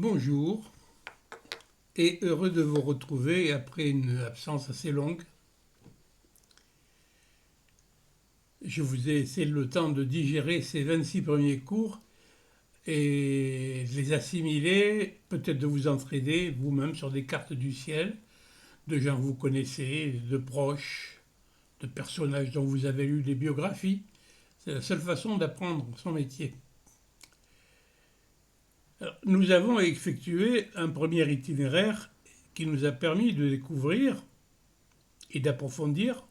Bonjour et heureux de vous retrouver après une absence assez longue. Je vous ai laissé le temps de digérer ces 26 premiers cours et de les assimiler, peut-être de vous entraider vous-même sur des cartes du ciel, de gens que vous connaissez, de proches, de personnages dont vous avez lu des biographies. C'est la seule façon d'apprendre son métier. Alors, nous avons effectué un premier itinéraire qui nous a permis de découvrir et d'approfondir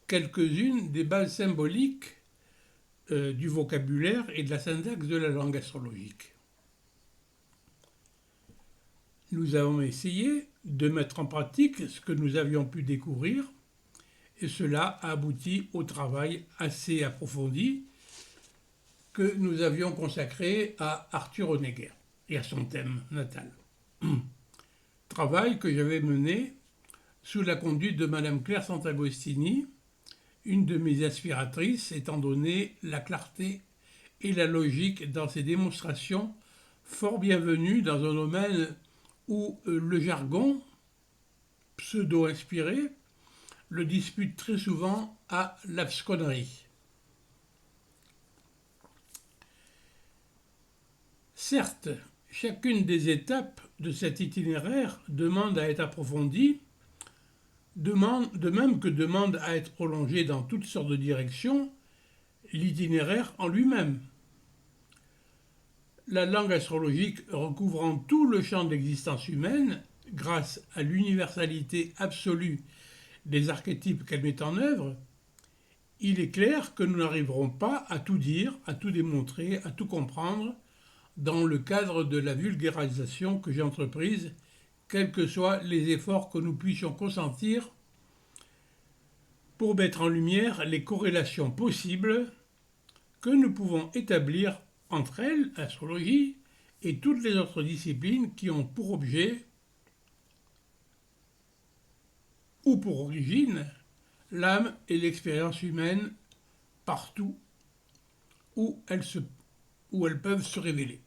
quelques-unes des bases symboliques du vocabulaire et de la syntaxe de la langue astrologique. Nous avons essayé de mettre en pratique ce que nous avions pu découvrir et cela a abouti au travail assez approfondi que nous avions consacré à Arthur Honegger et à son thème natal. Travail que j'avais mené sous la conduite de Madame Claire Sant'Agostini, une de mes aspiratrices, étant donné la clarté et la logique dans ses démonstrations, fort bienvenues dans un domaine où le jargon, pseudo-inspiré, le dispute très souvent à l'absconnerie. Certes, chacune des étapes de cet itinéraire demande à être approfondie, de même que demande à être prolongée dans toutes sortes de directions l'itinéraire en lui-même. La langue astrologique recouvrant tout le champ de l'existence humaine, grâce à l'universalité absolue des archétypes qu'elle met en œuvre, il est clair que nous n'arriverons pas à tout dire, à tout démontrer, à tout comprendre dans le cadre de la vulgarisation que j'ai entreprise, quels que soient les efforts que nous puissions consentir pour mettre en lumière les corrélations possibles que nous pouvons établir entre elles, l'astrologie, et toutes les autres disciplines qui ont pour objet ou pour origine l'âme et l'expérience humaine partout où elles peuvent se révéler.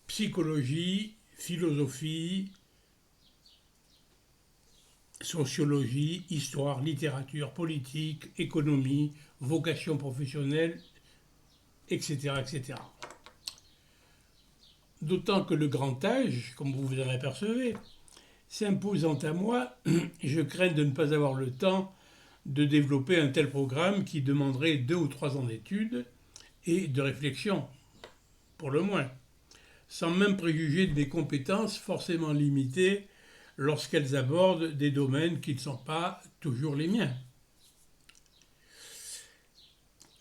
Psychologie, philosophie, sociologie, histoire, littérature, politique, économie, vocation professionnelle, etc., etc. D'autant que le grand âge, comme vous vous en apercevez, s'imposant à moi, je crains de ne pas avoir le temps de développer un tel programme qui demanderait 2 ou 3 ans d'études et de réflexion, pour le moins, sans même préjuger de mes compétences forcément limitées lorsqu'elles abordent des domaines qui ne sont pas toujours les miens.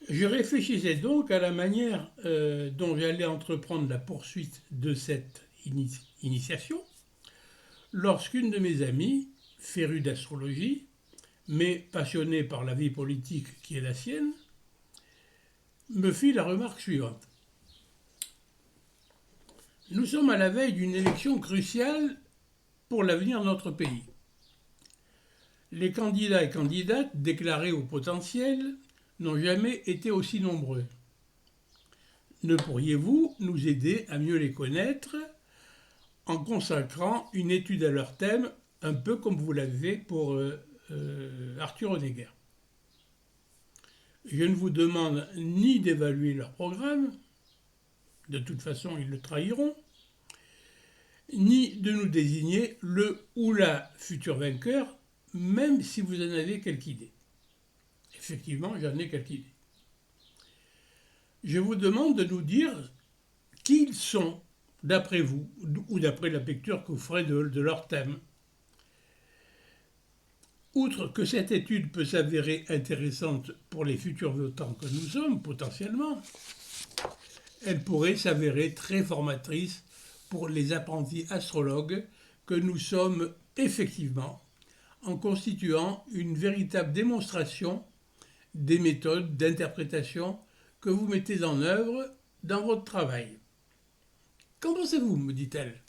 Je réfléchissais donc à la manière dont j'allais entreprendre la poursuite de cette initiation lorsqu'une de mes amies, férue d'astrologie, mais passionnée par la vie politique qui est la sienne, me fit la remarque suivante. Nous sommes à la veille d'une élection cruciale pour l'avenir de notre pays. Les candidats et candidates déclarés au potentiel n'ont jamais été aussi nombreux. Ne pourriez-vous nous aider à mieux les connaître en consacrant une étude à leur thème, un peu comme vous l'avez fait pour Arthur Honegger? Je ne vous demande ni d'évaluer leur programme, de toute façon ils le trahiront, ni de nous désigner le ou la futur vainqueur, même si vous en avez quelque idée. Effectivement, j'en ai quelque idée. Je vous demande de nous dire qui ils sont, d'après vous, ou d'après la lecture que vous ferez de leur thème. Outre que cette étude peut s'avérer intéressante pour les futurs votants que nous sommes, potentiellement, elle pourrait s'avérer très formatrice pour les apprentis astrologues que nous sommes effectivement, en constituant une véritable démonstration des méthodes d'interprétation que vous mettez en œuvre dans votre travail. Qu'en pensez-vous, me dit-elle.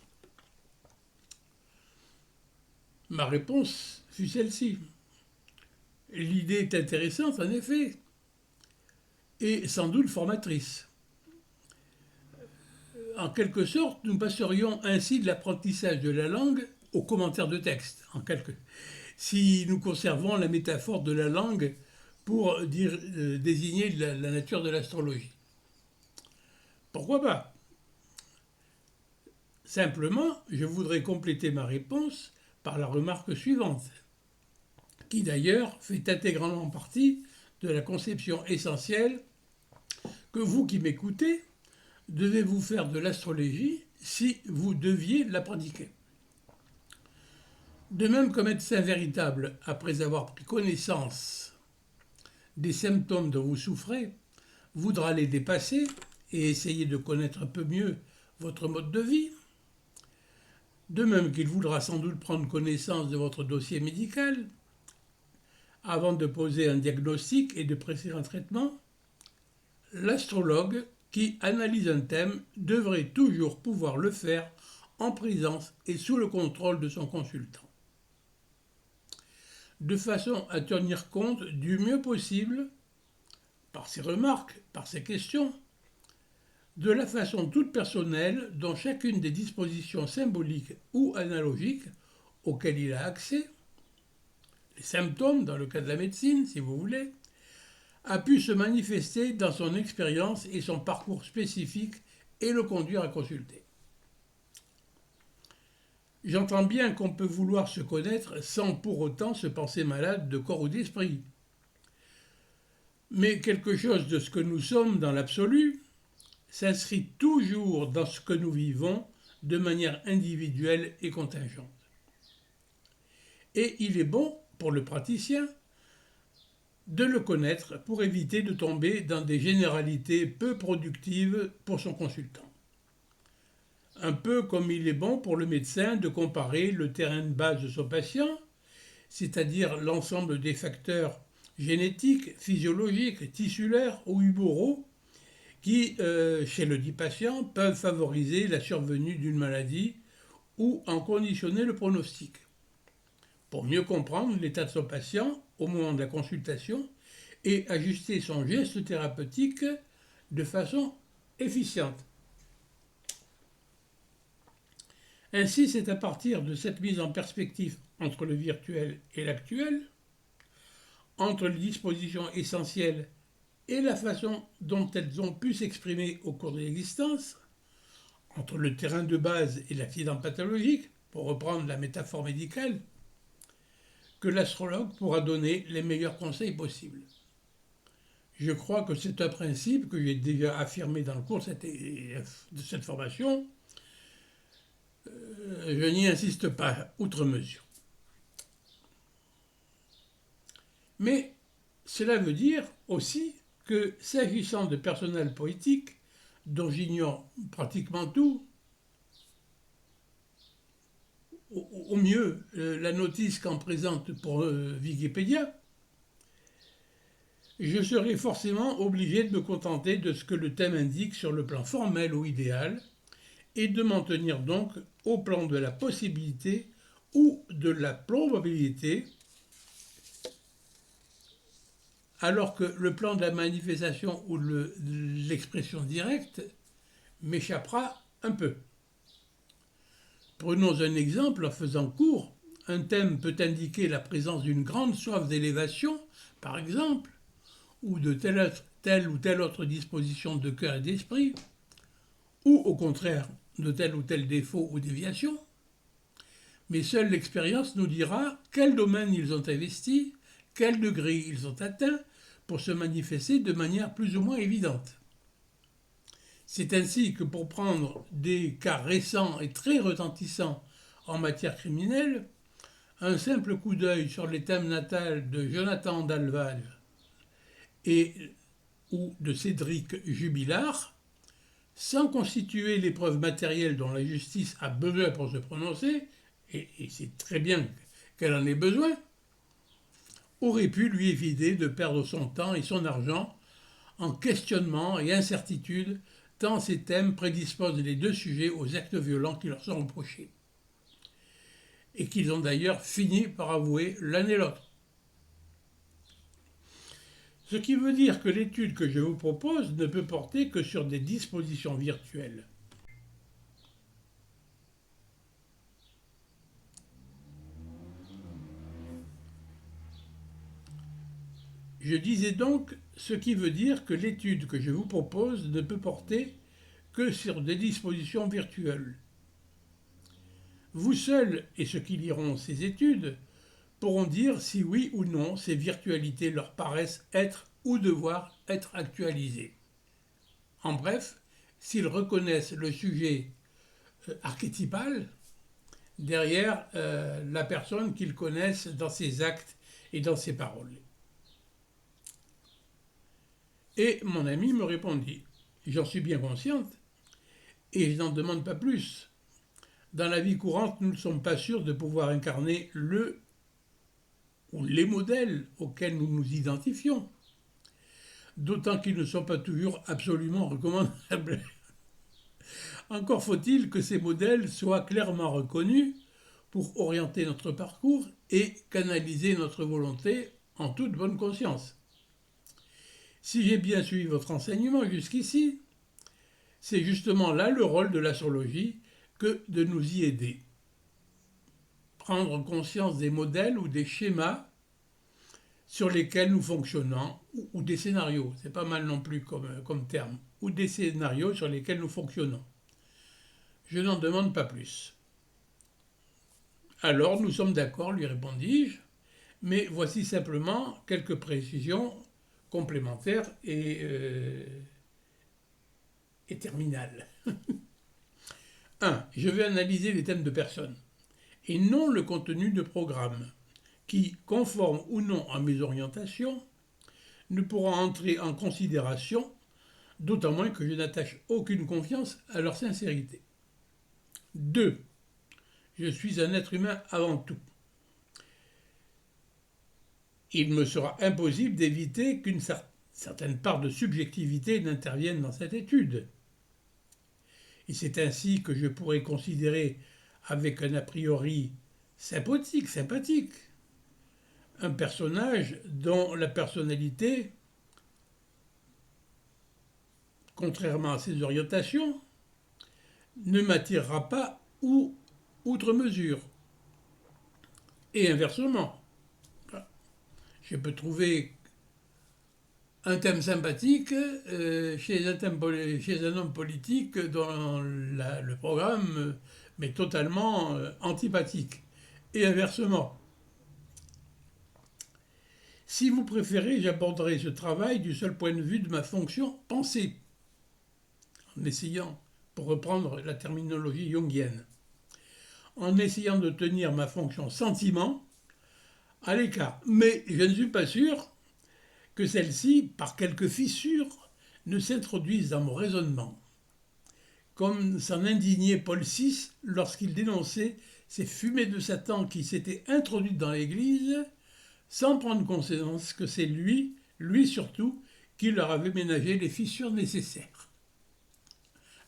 Ma réponse fut celle-ci. L'idée est intéressante, en effet, et sans doute formatrice. En quelque sorte, nous passerions ainsi de l'apprentissage de la langue au commentaire de texte, si nous conservons la métaphore de la langue pour désigner la nature de l'astrologie. Pourquoi pas? Simplement, je voudrais compléter ma réponse par la remarque suivante, qui d'ailleurs fait intégralement partie de la conception essentielle que vous qui m'écoutez devez vous faire de l'astrologie si vous deviez la pratiquer. De même qu'un médecin véritable, après avoir pris connaissance des symptômes dont vous souffrez, voudra les dépasser et essayer de connaître un peu mieux votre mode de vie, de même qu'il voudra sans doute prendre connaissance de votre dossier médical avant de poser un diagnostic et de prescrire un traitement, l'astrologue qui analyse un thème devrait toujours pouvoir le faire en présence et sous le contrôle de son consultant, de façon à tenir compte du mieux possible, par ses remarques, par ses questions, de la façon toute personnelle dont chacune des dispositions symboliques ou analogiques auxquelles il a accès, les symptômes dans le cas de la médecine si vous voulez, a pu se manifester dans son expérience et son parcours spécifique et le conduire à consulter. J'entends bien qu'on peut vouloir se connaître sans pour autant se penser malade de corps ou d'esprit. Mais quelque chose de ce que nous sommes dans l'absolu s'inscrit toujours dans ce que nous vivons de manière individuelle et contingente. Et il est bon, pour le praticien, de le connaître pour éviter de tomber dans des généralités peu productives pour son consultant. Un peu comme il est bon pour le médecin de comparer le terrain de base de son patient, c'est-à-dire l'ensemble des facteurs génétiques, physiologiques, tissulaires ou humoraux qui, chez le dit patient, peuvent favoriser la survenue d'une maladie ou en conditionner le pronostic. Pour mieux comprendre l'état de son patient au moment de la consultation et ajuster son geste thérapeutique de façon efficiente. Ainsi, c'est à partir de cette mise en perspective entre le virtuel et l'actuel, entre les dispositions essentielles et la façon dont elles ont pu s'exprimer au cours de l'existence, entre le terrain de base et l'accident pathologique, pour reprendre la métaphore médicale, que l'astrologue pourra donner les meilleurs conseils possibles. Je crois que c'est un principe que j'ai déjà affirmé dans le cours de cette formation. Je n'y insiste pas outre mesure. Mais cela veut dire aussi que s'agissant de personnel politique, dont j'ignore pratiquement tout, au mieux la notice qu'en présente pour Wikipédia, je serai forcément obligé de me contenter de ce que le thème indique sur le plan formel ou idéal, et de m'en tenir donc au plan de la possibilité ou de la probabilité, alors que le plan de la manifestation ou de l'expression directe m'échappera un peu. Prenons un exemple en faisant court. Un thème peut indiquer la présence d'une grande soif d'élévation, par exemple, ou de telle ou telle autre disposition de cœur et d'esprit, ou au contraire de tel ou tel défaut ou déviation. Mais seule l'expérience nous dira quel domaine ils ont investi, quel degré ils ont atteint pour se manifester de manière plus ou moins évidente. C'est ainsi que pour prendre des cas récents et très retentissants en matière criminelle, un simple coup d'œil sur les thèmes natals de Jonathan Dalval ou de Cédric Jubilard, sans constituer les preuves matérielles dont la justice a besoin pour se prononcer, et c'est très bien qu'elle en ait besoin, aurait pu lui éviter de perdre son temps et son argent en questionnement et incertitude, tant ces thèmes prédisposent les deux sujets aux actes violents qui leur sont reprochés, et qu'ils ont d'ailleurs fini par avouer l'un et l'autre. Ce qui veut dire que l'étude que je vous propose ne peut porter que sur des dispositions virtuelles. Je disais donc ce qui veut dire que l'étude que je vous propose ne peut porter que sur des dispositions virtuelles. Vous seuls et ceux qui liront ces études pourront dire si oui ou non ces virtualités leur paraissent être ou devoir être actualisées. En bref, s'ils reconnaissent le sujet archétypal derrière la personne qu'ils connaissent dans ses actes et dans ses paroles. Et mon ami me répondit, j'en suis bien consciente, et je n'en demande pas plus. Dans la vie courante, nous ne sommes pas sûrs de pouvoir incarner le ou les modèles auxquels nous nous identifions, d'autant qu'ils ne sont pas toujours absolument recommandables. Encore faut-il que ces modèles soient clairement reconnus pour orienter notre parcours et canaliser notre volonté en toute bonne conscience. Si j'ai bien suivi votre enseignement jusqu'ici, c'est justement là le rôle de l'astrologie que de nous y aider. Prendre conscience des modèles ou des schémas sur lesquels nous fonctionnons, ou des scénarios, c'est pas mal non plus comme terme, ou des scénarios sur lesquels nous fonctionnons. Je n'en demande pas plus. Alors nous sommes d'accord, lui répondis-je, mais voici simplement quelques précisions complémentaires et terminales. 1. Je vais analyser les thèmes de personnes, et non le contenu de programme, qui, conforme ou non à mes orientations, ne pourra entrer en considération, d'autant moins que je n'attache aucune confiance à leur sincérité. 2. Je suis un être humain avant tout. Il me sera impossible d'éviter qu'une certaine part de subjectivité n'intervienne dans cette étude. Et c'est ainsi que je pourrais considérer avec un a priori sympathique, un personnage dont la personnalité, contrairement à ses orientations, ne m'attirera pas ou outre mesure. Et inversement, je peux trouver un thème sympathique chez un homme politique dont le programme m'est totalement antipathique. Et inversement. Si vous préférez, j'aborderai ce travail du seul point de vue de ma fonction pensée, en essayant, pour reprendre la terminologie jungienne, en essayant de tenir ma fonction sentiment à l'écart. Mais je ne suis pas sûr que celle-ci, par quelques fissures, ne s'introduise dans mon raisonnement, comme s'en indignait Paul VI lorsqu'il dénonçait ces fumées de Satan qui s'étaient introduites dans l'Église, sans prendre conscience que c'est lui surtout, qui leur avait ménagé les fissures nécessaires,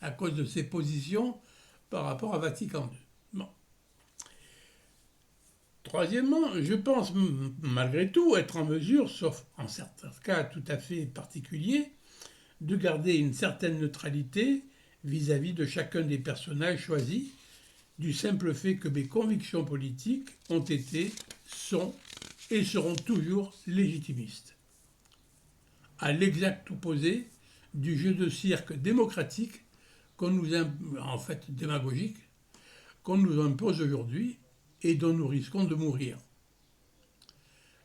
à cause de ses positions par rapport à Vatican II. Bon. Troisièmement, je pense malgré tout être en mesure, sauf en certains cas tout à fait particuliers, de garder une certaine neutralité vis-à-vis de chacun des personnages choisis, du simple fait que mes convictions politiques ont été, sont et seront toujours légitimistes. À l'exact opposé du jeu de cirque démocratique démagogique, qu'on nous impose aujourd'hui et dont nous risquons de mourir.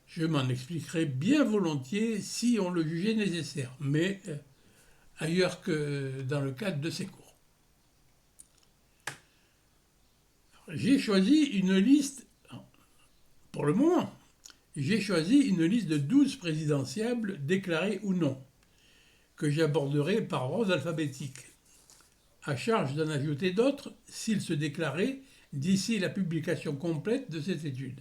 Je m'en expliquerai bien volontiers si on le jugeait nécessaire, mais ailleurs que dans le cadre de ces cours. J'ai choisi une liste, pour le moment, de 12 présidentiables déclarées ou non, que j'aborderai par ordre alphabétique, à charge d'en ajouter d'autres s'ils se déclaraient d'ici la publication complète de cette étude.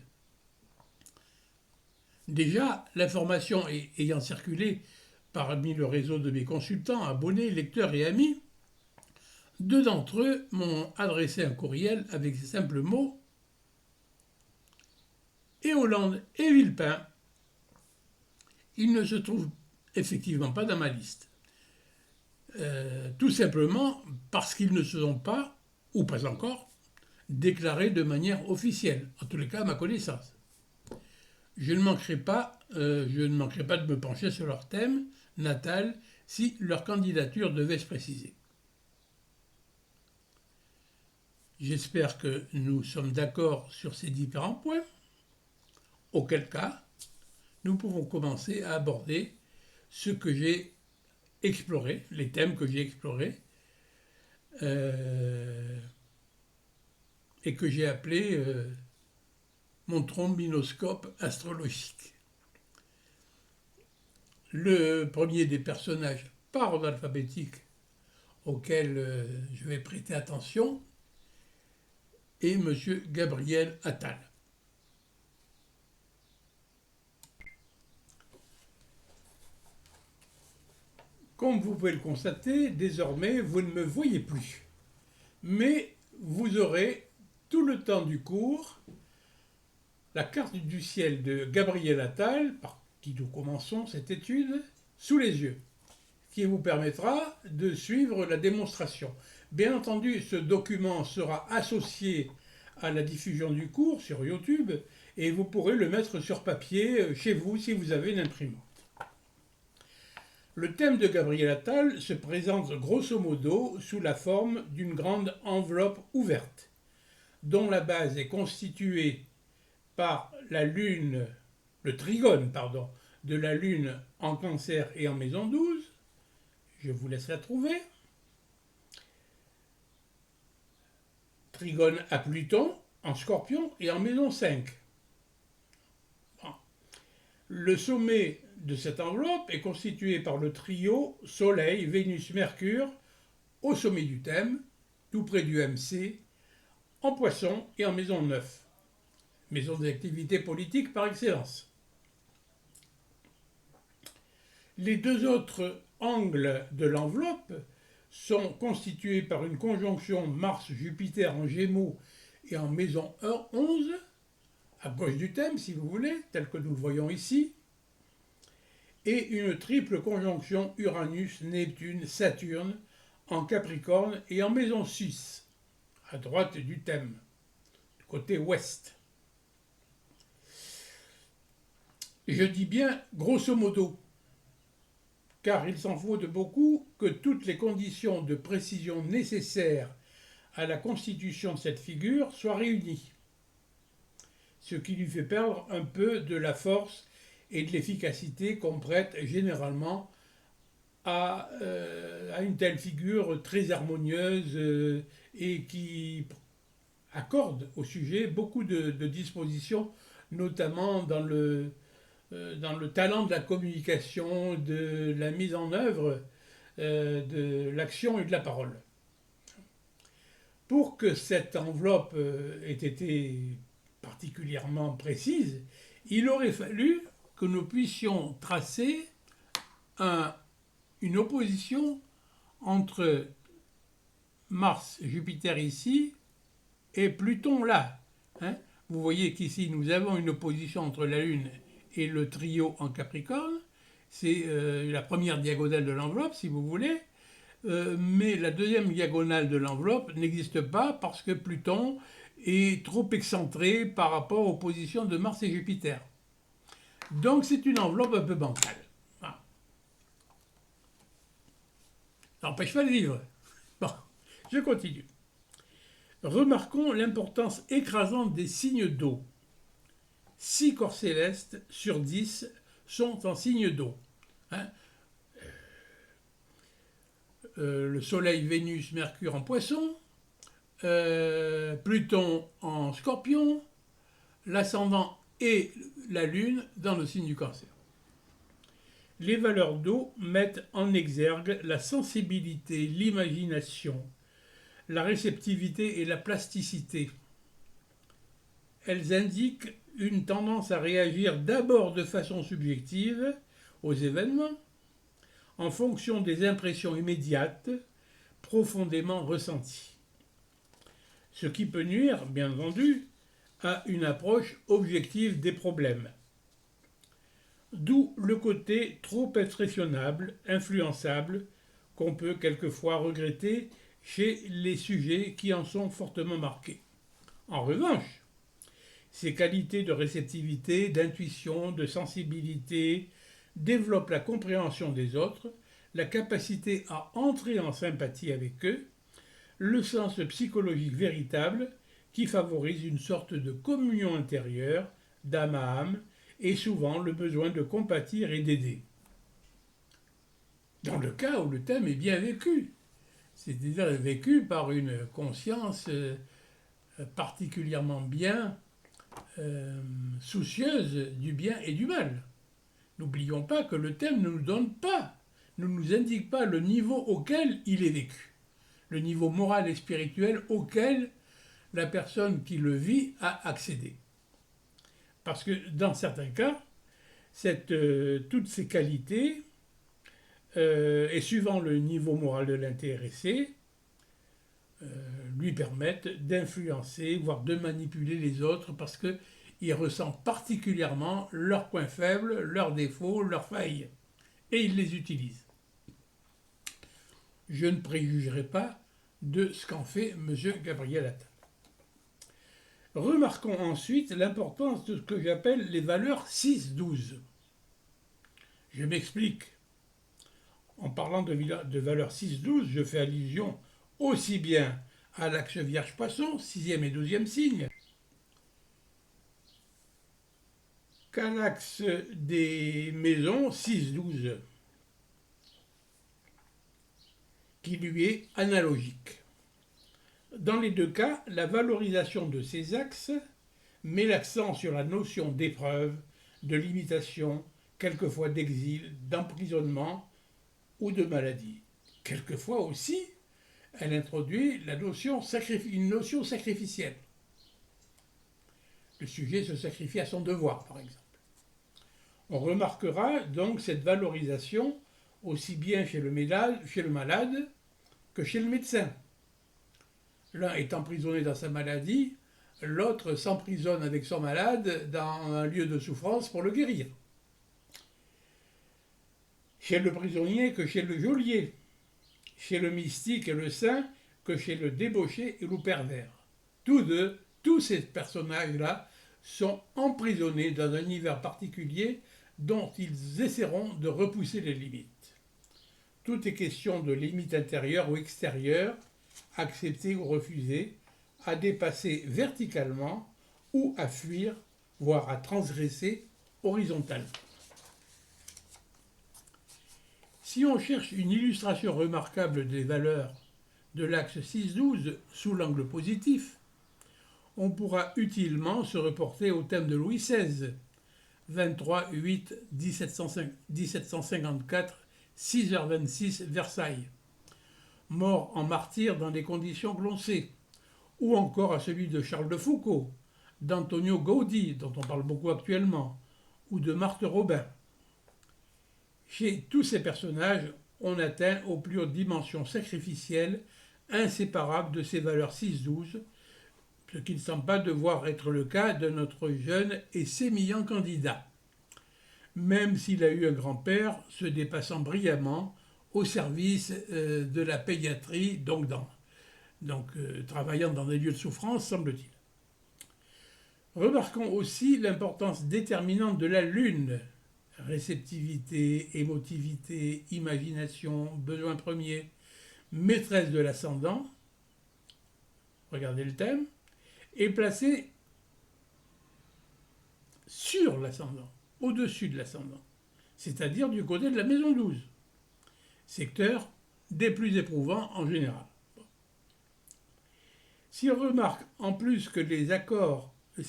Déjà, l'information ayant circulé parmi le réseau de mes consultants, abonnés, lecteurs et amis, 2 d'entre eux m'ont adressé un courriel avec ces simples mots « Et Hollande et Villepin, ils ne se trouvent effectivement pas dans ma liste. Tout simplement parce qu'ils ne se sont pas, ou pas encore, déclarés de manière officielle, en tous les cas à ma connaissance. Je ne manquerai pas je ne manquerai pas de me pencher sur leur thème natal si leur candidature devait se préciser. J'espère que nous sommes d'accord sur ces différents points, auquel cas nous pouvons commencer à aborder ce que j'ai exploré, les thèmes que j'ai explorés et que j'ai appelé mon trombinoscope astrologique. Le premier des personnages par ordre alphabétique auquel je vais prêter attention est M. Gabriel Attal. Comme vous pouvez le constater, désormais, vous ne me voyez plus. Mais vous aurez, tout le temps du cours, la carte du ciel de Gabriel Attal, par qui nous commençons cette étude, sous les yeux, qui vous permettra de suivre la démonstration. Bien entendu, ce document sera associé à la diffusion du cours sur YouTube et vous pourrez le mettre sur papier chez vous si vous avez une imprimante. Le thème de Gabriel Attal se présente grosso modo sous la forme d'une grande enveloppe ouverte, dont la base est constituée par la lune, le trigone, de la lune en Cancer et en maison 12. Je vous laisse la trouver. Trigone à Pluton en Scorpion et en maison 5. Bon. Le sommet de cette enveloppe est constitué par le trio Soleil, Vénus, Mercure au sommet du thème, tout près du MC, en Poisson et en maison 9. Maison des activités politiques par excellence. Les deux autres angles de l'enveloppe sont constitués par une conjonction Mars-Jupiter en Gémeaux et en maison 11, à gauche du thème si vous voulez, tel que nous le voyons ici, et une triple conjonction Uranus-Neptune-Saturne en Capricorne et en maison 6, à droite du thème, du côté ouest. Je dis bien grosso modo, car il s'en faut de beaucoup que toutes les conditions de précision nécessaires à la constitution de cette figure soient réunies, ce qui lui fait perdre un peu de la force et de l'efficacité qu'on prête généralement à une telle figure très harmonieuse et qui accorde au sujet beaucoup de dispositions, notamment dans le talent de la communication, de la mise en œuvre, de l'action et de la parole. Pour que cette enveloppe ait été particulièrement précise, il aurait fallu que nous puissions tracer une opposition entre Mars, Jupiter ici, et Pluton là. Vous voyez qu'ici nous avons une opposition entre la Lune et le trio en Capricorne. C'est la première diagonale de l'enveloppe, si vous voulez. Mais la deuxième diagonale de l'enveloppe n'existe pas parce que Pluton est trop excentré par rapport aux positions de Mars et Jupiter. Donc c'est une enveloppe un peu bancale. Voilà. Ça n'empêche pas de vivre. Bon, je continue. Remarquons l'importance écrasante des signes d'eau. 6 corps célestes sur 10 sont en signe d'eau. Le Soleil, Vénus, Mercure en Poisson, Pluton en Scorpion, l'ascendant et la Lune dans le signe du Cancer. Les valeurs d'eau mettent en exergue la sensibilité, l'imagination, la réceptivité et la plasticité. Elles indiquent une tendance à réagir d'abord de façon subjective aux événements, en fonction des impressions immédiates, profondément ressenties. Ce qui peut nuire, bien entendu, à une approche objective des problèmes. D'où le côté trop impressionnable, influençable, qu'on peut quelquefois regretter chez les sujets qui en sont fortement marqués. En revanche, Ses qualités de réceptivité, d'intuition, de sensibilité développent la compréhension des autres, la capacité à entrer en sympathie avec eux, le sens psychologique véritable qui favorise une sorte de communion intérieure, d'âme à âme, et souvent le besoin de compatir et d'aider. Dans le cas où le thème est bien vécu, c'est-à-dire vécu par une conscience particulièrement bien soucieuse du bien et du mal. N'oublions pas que le thème ne nous donne pas, ne nous indique pas le niveau auquel il est vécu, le niveau moral et spirituel auquel la personne qui le vit a accédé. Parce que dans certains cas, toutes ces qualités, et suivant le niveau moral de l'intéressé, lui permettent d'influencer, voire de manipuler les autres parce qu'il ressent particulièrement leurs points faibles, leurs défauts, leurs failles, et il les utilise. Je ne préjugerai pas de ce qu'en fait M. Gabriel Attal. Remarquons ensuite l'importance de ce que j'appelle les valeurs 6-12. Je m'explique. En parlant de valeurs 6-12, je fais allusion aussi bien à l'axe Vierge-Poisson, 6e et 12e signe, qu'à l'axe des maisons 6-12, qui lui est analogique. Dans les deux cas, la valorisation de ces axes met l'accent sur la notion d'épreuve, de limitation, quelquefois d'exil, d'emprisonnement ou de maladie. Quelquefois aussi, elle introduit une notion sacrificielle. Le sujet se sacrifie à son devoir, par exemple. On remarquera donc cette valorisation aussi bien chez le malade que chez le médecin. L'un est emprisonné dans sa maladie, l'autre s'emprisonne avec son malade dans un lieu de souffrance pour le guérir. Chez le prisonnier que chez le geôlier, chez le mystique et le saint que chez le débauché et le pervers. Tous ces personnages-là sont emprisonnés dans un univers particulier dont ils essaieront de repousser les limites. Tout est question de limites intérieures ou extérieures, acceptées ou refusées, à dépasser verticalement ou à fuir, voire à transgresser horizontalement. Si on cherche une illustration remarquable des valeurs de l'axe 6-12 sous l'angle positif, on pourra utilement se reporter au thème de Louis XVI, 23-8-1754, 6h26, Versailles, mort en martyr dans des conditions que l'on sait, ou encore à celui de Charles de Foucault, d'Antonio Gaudí, dont on parle beaucoup actuellement, ou de Marthe Robin. Chez tous ces personnages, on atteint aux plus hautes dimensions sacrificielles, inséparables de ces valeurs 6-12, ce qui ne semble pas devoir être le cas de notre jeune et sémillant candidat, même s'il a eu un grand-père se dépassant brillamment au service de la pédiatrie, travaillant dans des lieux de souffrance, semble-t-il. Remarquons aussi l'importance déterminante de la Lune. Réceptivité, émotivité, imagination, besoin premier, maîtresse de l'ascendant, regardez le thème, est placée sur l'ascendant, au-dessus de l'ascendant, c'est-à-dire du côté de la maison 12, secteur des plus éprouvants en général. Si on remarque en plus les accords de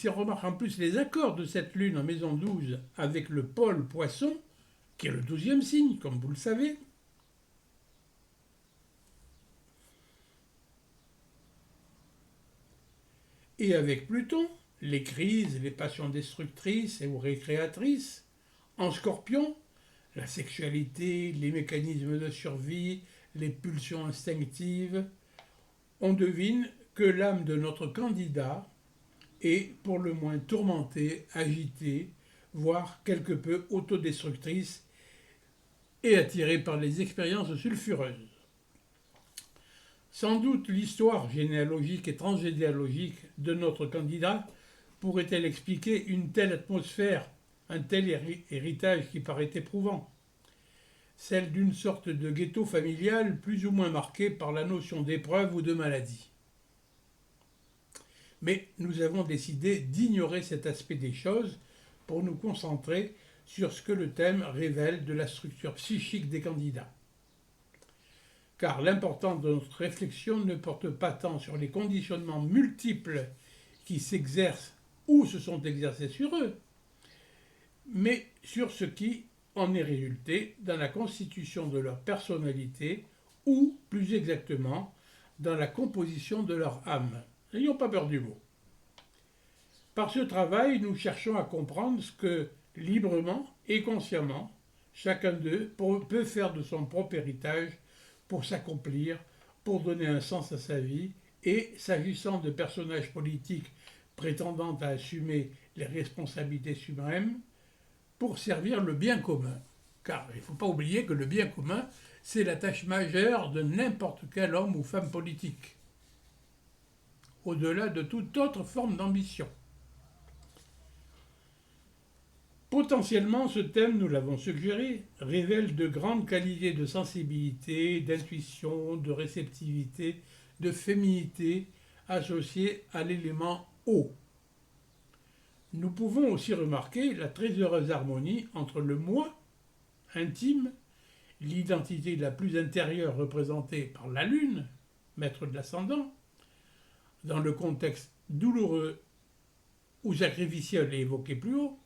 cette lune en maison 12 avec le pôle Poisson, qui est le 12e signe, comme vous le savez, et avec Pluton, les crises, les passions destructrices et ou récréatrices, en Scorpion, la sexualité, les mécanismes de survie, les pulsions instinctives, on devine que l'âme de notre candidat est pour le moins tourmentée, agitée, voire quelque peu autodestructrice et attirée par les expériences sulfureuses. Sans doute l'histoire généalogique et transgénéalogique de notre candidat pourrait-elle expliquer une telle atmosphère, un tel héritage qui paraît éprouvant? Celle d'une sorte de ghetto familial plus ou moins marqué par la notion d'épreuve ou de maladie. Mais nous avons décidé d'ignorer cet aspect des choses pour nous concentrer sur ce que le thème révèle de la structure psychique des candidats. Car l'importance de notre réflexion ne porte pas tant sur les conditionnements multiples qui s'exercent ou se sont exercés sur eux, mais sur ce qui en est résulté dans la constitution de leur personnalité ou, plus exactement, dans la composition de leur âme. N'ayons pas peur du mot. Par ce travail, nous cherchons à comprendre ce que, librement et consciemment, chacun d'eux peut faire de son propre héritage pour s'accomplir, pour donner un sens à sa vie, et, s'agissant de personnages politiques prétendant à assumer les responsabilités suprêmes, pour servir le bien commun. Car il ne faut pas oublier que le bien commun, c'est la tâche majeure de n'importe quel homme ou femme politique, au-delà de toute autre forme d'ambition. Potentiellement, ce thème, nous l'avons suggéré, révèle de grandes qualités de sensibilité, d'intuition, de réceptivité, de féminité associées à l'élément eau. Nous pouvons aussi remarquer la très heureuse harmonie entre le moi intime, l'identité la plus intérieure représentée par la lune, maître de l'ascendant, dans le contexte douloureux ou sacrificiel évoqué plus haut,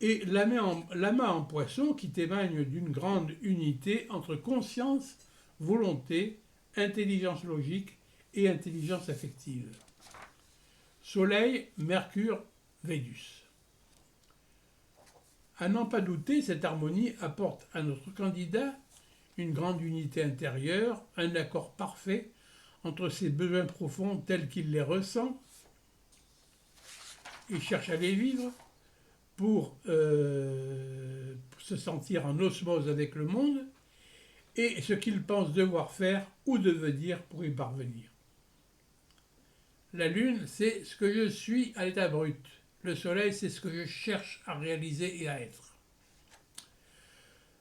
et l'amas en poisson qui témoigne d'une grande unité entre conscience, volonté, intelligence logique et intelligence affective. Soleil, Mercure, Vénus. À n'en pas douter, cette harmonie apporte à notre candidat une grande unité intérieure, un accord parfait entre ses besoins profonds tels qu'il les ressent et cherche à les vivre pour se sentir en osmose avec le monde et ce qu'il pense devoir faire ou devait dire pour y parvenir. La Lune, c'est ce que je suis à l'état brut. Le Soleil, c'est ce que je cherche à réaliser et à être.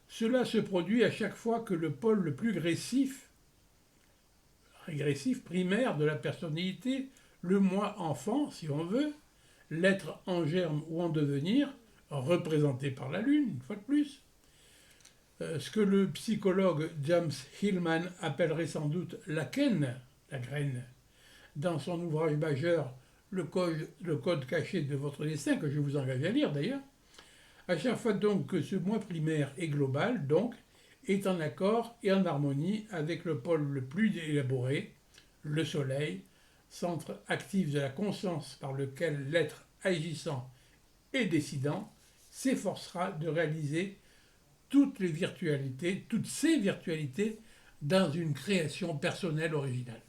Cela se produit à chaque fois que le pôle le plus régressif, primaire de la personnalité, le moi enfant, si on veut, l'être en germe ou en devenir, représenté par la Lune, une fois de plus, ce que le psychologue James Hillman appellerait sans doute la graine, dans son ouvrage majeur le code caché de votre destin, que je vous engage à lire d'ailleurs. À chaque fois donc que ce moi primaire est global, donc, est en accord et en harmonie avec le pôle le plus élaboré, le Soleil, centre actif de la conscience par lequel l'être agissant et décidant s'efforcera de réaliser toutes ces virtualités dans une création personnelle originale.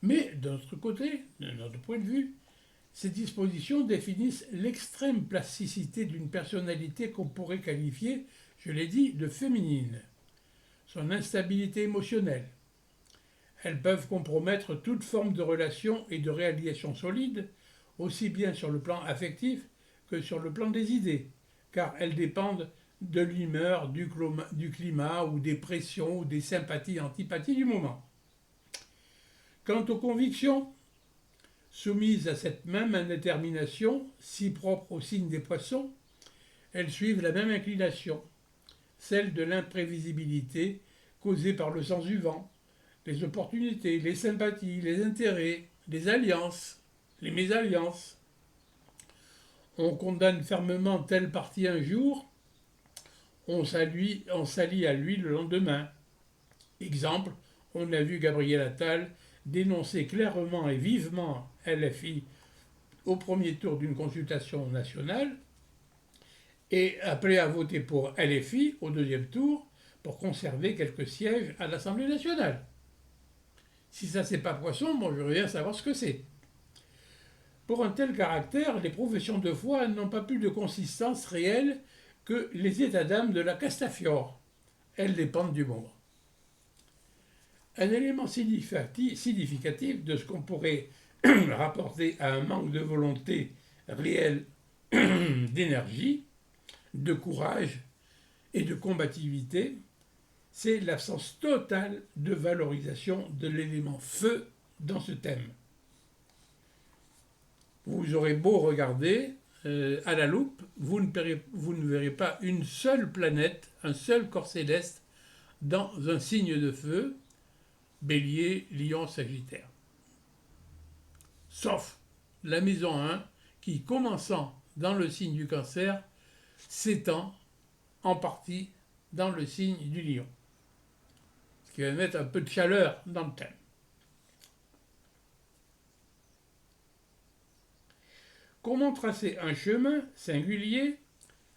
Mais d'un autre côté, de notre point de vue, ces dispositions définissent l'extrême plasticité d'une personnalité qu'on pourrait qualifier, je l'ai dit, de féminine, son instabilité émotionnelle. Elles peuvent compromettre toute forme de relation et de réalisation solide, aussi bien sur le plan affectif que sur le plan des idées, car elles dépendent de l'humeur, du climat ou des pressions ou des sympathies et antipathies du moment. Quant aux convictions, soumises à cette même indétermination, si propre au signe des poissons, elles suivent la même inclination, celle de l'imprévisibilité causée par le sens du vent, les opportunités, les sympathies, les intérêts, les alliances, les mésalliances. On condamne fermement telle partie un jour, on s'allie à lui le lendemain. Exemple, on a vu Gabriel Attal dénoncer clairement et vivement LFI au premier tour d'une consultation nationale et appeler à voter pour LFI au deuxième tour pour conserver quelques sièges à l'Assemblée nationale. Si ça c'est pas poisson, bon je veux bien savoir ce que c'est. Pour un tel caractère, les professions de foi n'ont pas plus de consistance réelle que les états d'âme de la Castafiore. Elles dépendent du moment. Un élément significatif de ce qu'on pourrait rapporté à un manque de volonté réelle d'énergie, de courage et de combativité, c'est l'absence totale de valorisation de l'élément feu dans ce thème. Vous aurez beau regarder à la loupe, vous ne verrez pas une seule planète, un seul corps céleste dans un signe de feu, Bélier, Lion, Sagittaire. Sauf la maison 1 qui, commençant dans le signe du Cancer, s'étend en partie dans le signe du Lion. Ce qui va mettre un peu de chaleur dans le thème. Comment tracer un chemin singulier,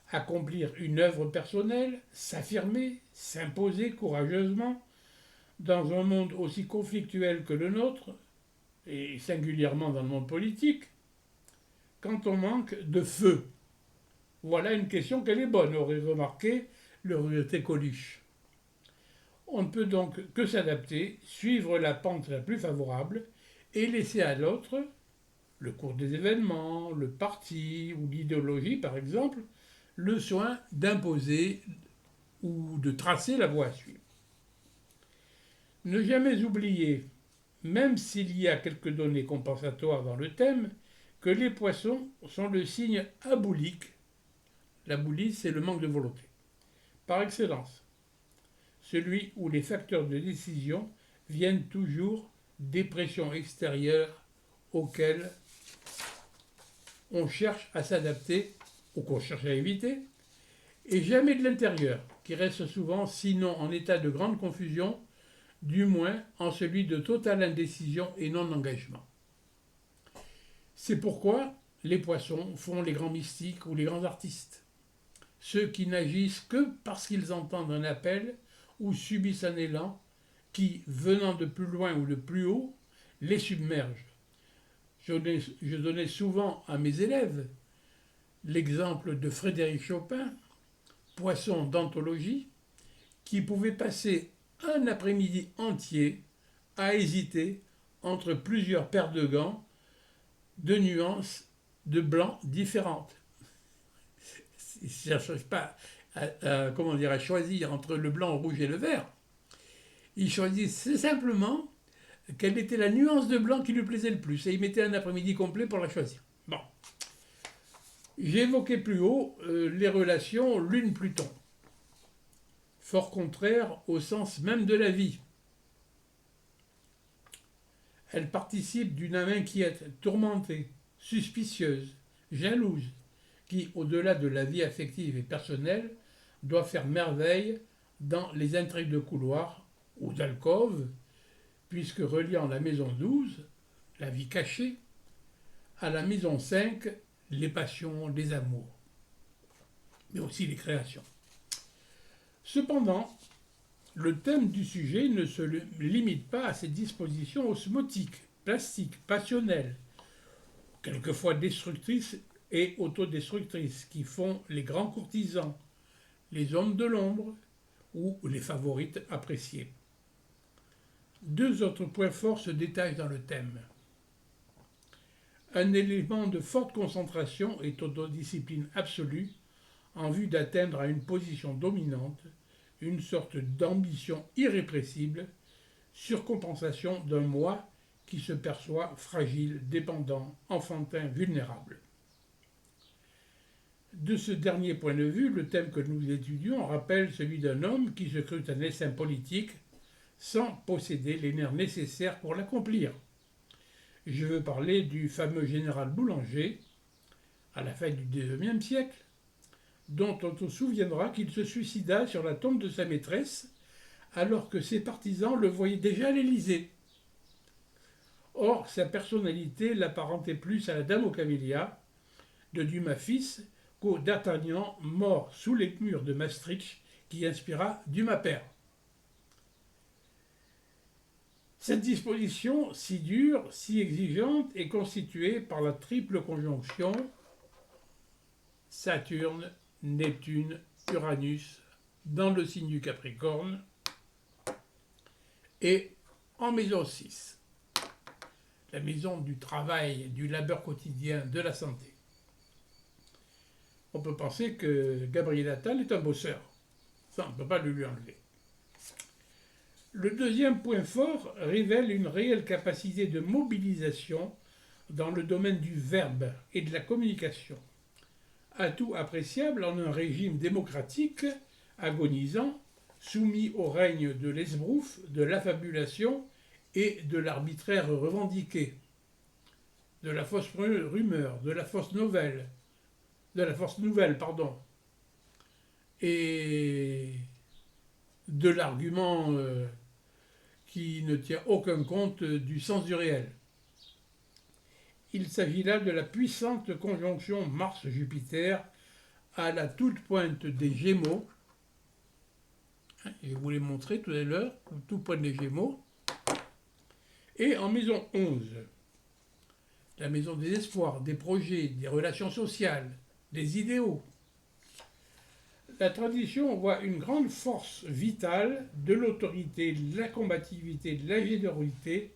accomplir une œuvre personnelle, s'affirmer, s'imposer courageusement dans un monde aussi conflictuel que le nôtre, et singulièrement dans le monde politique, quand on manque de feu? Voilà une question qu'elle est bonne, aurait remarqué le regretté Coluche. On ne peut donc que s'adapter, suivre la pente la plus favorable et laisser à l'autre, le cours des événements, le parti ou l'idéologie par exemple, le soin d'imposer ou de tracer la voie à suivre. Ne jamais oublier, même s'il y a quelques données compensatoires dans le thème, que les poissons sont le signe aboulique. L'aboulie, c'est le manque de volonté. Par excellence, celui où les facteurs de décision viennent toujours des pressions extérieures auxquelles on cherche à s'adapter ou qu'on cherche à éviter, et jamais de l'intérieur, qui reste souvent, sinon en état de grande confusion, du moins en celui de totale indécision et non-engagement. C'est pourquoi les poissons font les grands mystiques ou les grands artistes, ceux qui n'agissent que parce qu'ils entendent un appel ou subissent un élan qui, venant de plus loin ou de plus haut, les submerge. Je donnais souvent à mes élèves l'exemple de Frédéric Chopin, poisson d'anthologie, qui pouvait passer un après-midi entier à hésiter entre plusieurs paires de gants de nuances de blanc différentes. Il ne cherche pas à choisir entre le blanc, le rouge et le vert. Il choisissait simplement quelle était la nuance de blanc qui lui plaisait le plus. Et il mettait un après-midi complet pour la choisir. Bon. J'évoquais plus haut les relations Lune-Pluton. Fort contraire au sens même de la vie. Elles participent d'une âme inquiète, tourmentée, suspicieuse, jalouse, qui, au-delà de la vie affective et personnelle, doit faire merveille dans les intrigues de couloir ou d'alcôve, puisque reliant la maison 12, la vie cachée, à la maison 5, les passions, les amours, mais aussi les créations. Cependant, le thème du sujet ne se limite pas à ces dispositions osmotiques, plastiques, passionnelles, quelquefois destructrices et autodestructrices, qui font les grands courtisans, les hommes de l'ombre ou les favorites appréciées. Deux autres points forts se détachent dans le thème. Un élément de forte concentration et autodiscipline absolue en vue d'atteindre à une position dominante, une sorte d'ambition irrépressible, surcompensation d'un moi qui se perçoit fragile, dépendant, enfantin, vulnérable. De ce dernier point de vue, le thème que nous étudions rappelle celui d'un homme qui se crut un essaim politique sans posséder les nerfs nécessaires pour l'accomplir. Je veux parler du fameux général Boulanger, à la fin du XIXe siècle, dont on se souviendra qu'il se suicida sur la tombe de sa maîtresse, alors que ses partisans le voyaient déjà à l'Élysée. Or, sa personnalité l'apparentait plus à la dame aux camélias de Dumas fils qu'au D'Artagnan mort sous les murs de Maastricht qui inspira Dumas père. Cette disposition, si dure, si exigeante, est constituée par la triple conjonction Saturne, Neptune, Uranus dans le signe du Capricorne et en maison 6. la maison du travail, du labeur quotidien, de la santé. On peut penser que Gabriel Attal est un bosseur. Ça, on ne peut pas le lui enlever. Le deuxième point fort révèle une réelle capacité de mobilisation dans le domaine du verbe et de la communication. Atout appréciable en un régime démocratique agonisant, soumis au règne de l'esbrouf, de l'affabulation et de l'arbitraire revendiqué, de la fausse rumeur, de la fausse nouvelle, et de l'argument qui ne tient aucun compte du sens du réel. Il s'agit là de la puissante conjonction Mars-Jupiter à la toute pointe des Gémeaux. Je vous l'ai montré tout à l'heure, tout point des Gémeaux. Et en maison 11, la maison des espoirs, des projets, des relations sociales, des idéaux. La tradition voit une grande force vitale de l'autorité, de la combativité, de la générosité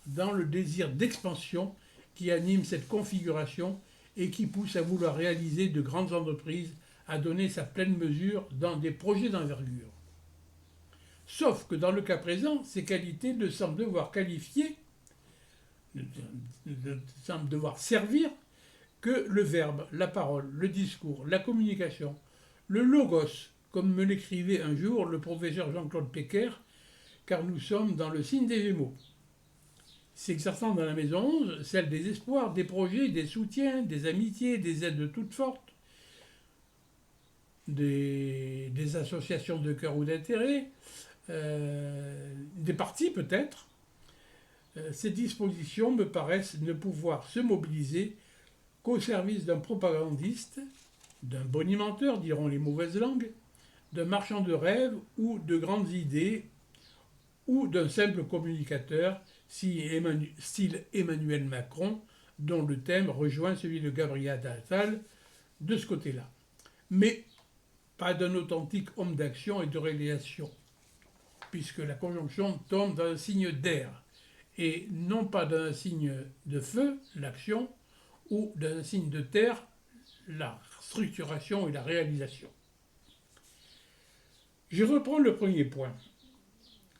dans le désir d'expansion qui anime cette configuration et qui pousse à vouloir réaliser de grandes entreprises, à donner sa pleine mesure dans des projets d'envergure. Sauf que dans le cas présent, ces qualités ne semblent devoir qualifier, ne semblent devoir servir que le verbe, la parole, le discours, la communication, le logos, comme me l'écrivait un jour le professeur Jean-Claude Péquer, car nous sommes dans le signe des Gémeaux. S'exerçant dans la maison 11, celle des espoirs, des projets, des soutiens, des amitiés, des aides de toutes sortes, des associations de cœur ou d'intérêt, des partis peut-être, ces dispositions me paraissent ne pouvoir se mobiliser qu'au service d'un propagandiste, d'un bonimenteur, diront les mauvaises langues, d'un marchand de rêves ou de grandes idées, ou d'un simple communicateur, style Emmanuel Macron, dont le thème rejoint celui de Gabriel Attal de ce côté-là. Mais pas d'un authentique homme d'action et de réalisation, puisque la conjonction tombe dans un signe d'air, et non pas d'un signe de feu, l'action, ou d'un signe de terre, la structuration et la réalisation. Je reprends le premier point.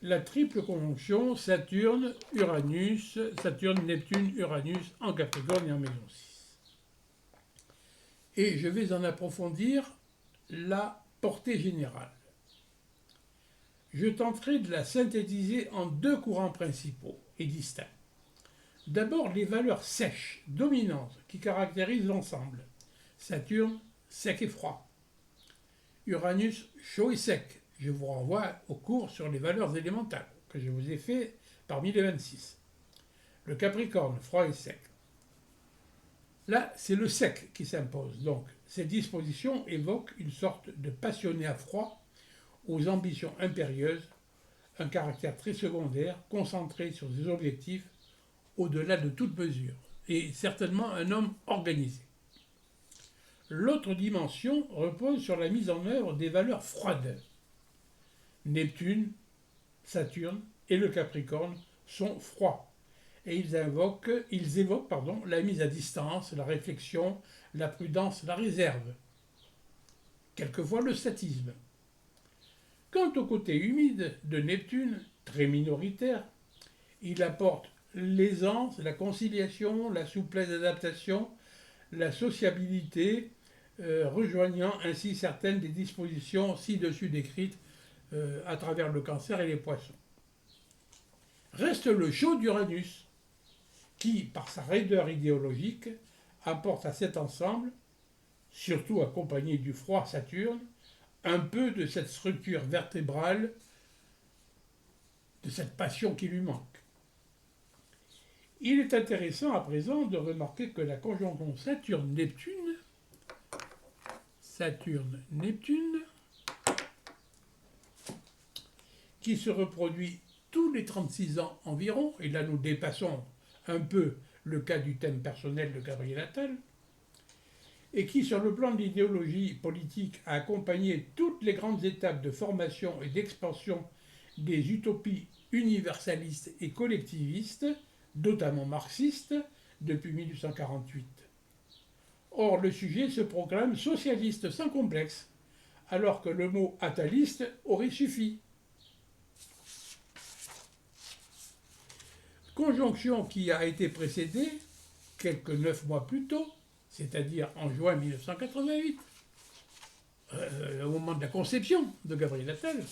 La triple conjonction Saturne-Uranus, Saturne-Neptune-Uranus en Capricorne et en maison 6. Et je vais en approfondir la portée générale. Je tenterai de la synthétiser en deux courants principaux et distincts. D'abord, les valeurs sèches, dominantes, qui caractérisent l'ensemble. Saturne, sec et froid. Uranus, chaud et sec. Je vous renvoie au cours sur les valeurs élémentales que je vous ai fait parmi les 26. Le Capricorne, froid et sec. Là, c'est le sec qui s'impose. Donc, ces dispositions évoquent une sorte de passionné à froid aux ambitions impérieuses, un caractère très secondaire, concentré sur des objectifs au-delà de toute mesure, et certainement un homme organisé. L'autre dimension repose sur la mise en œuvre des valeurs froides. Neptune, Saturne et le Capricorne sont froids, et ils évoquent la mise à distance, la réflexion, la prudence, la réserve, quelquefois le statisme. Quant au côté humide de Neptune, très minoritaire, il apporte l'aisance, la conciliation, la souplesse d'adaptation, la sociabilité, rejoignant ainsi certaines des dispositions ci-dessus décrites à travers le Cancer et les Poissons. Reste le chaud d'Uranus, qui, par sa raideur idéologique, apporte à cet ensemble, surtout accompagné du froid Saturne, un peu de cette structure vertébrale, de cette passion qui lui manque. Il est intéressant à présent de remarquer que la conjonction Saturne-Neptune, qui se reproduit tous les 36 ans environ, et là nous dépassons un peu le cas du thème personnel de Gabriel Attal, et qui, sur le plan de l'idéologie politique, a accompagné toutes les grandes étapes de formation et d'expansion des utopies universalistes et collectivistes notamment marxiste, depuis 1848. Or, le sujet se proclame socialiste sans complexe, alors que le mot ataliste aurait suffi. Conjonction qui a été précédée, quelques 9 mois plus tôt, c'est-à-dire en juin 1988, au moment de la conception de Gabriel Attal,